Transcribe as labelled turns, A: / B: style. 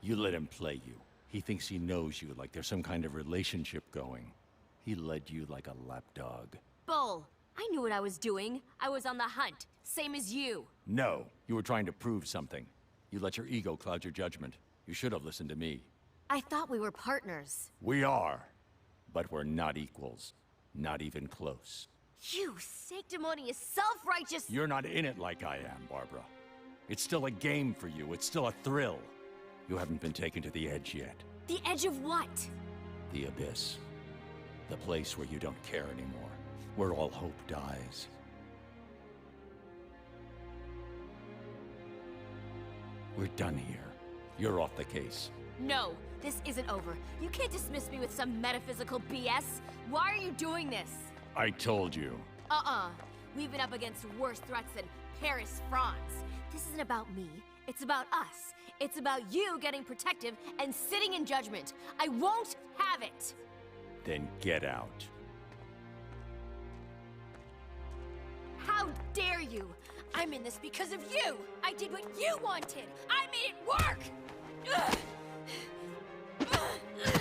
A: You let him play you. He thinks he knows you, like there's some kind of relationship going. He led you like a lapdog.
B: Bull! I knew what I was doing. I was on the hunt, same as you.
A: No, you were trying to prove something. You let your ego cloud your judgment. You should have listened to me.
B: I thought we were partners.
A: We are, but we're not equals. Not even close.
B: You sanctimonious, self-righteous—
A: You're not in it like I am, Barbara. It's still a game for you. It's still a thrill. You haven't been taken to the edge yet.
B: The edge of what?
A: The abyss. The place where you don't care anymore. Where all hope dies. We're done here. You're off the case.
B: No, this isn't over. You can't dismiss me with some metaphysical BS. Why are you doing this?
A: I told you.
B: We've been up against worse threats than Paris, France. This isn't about me. It's about us. It's about you getting protective and sitting in judgment. I won't have it!
A: Then get out.
B: How dare you! I'm in this because of you! I did what you wanted! I made it work! Ugh. Ugh. Ugh.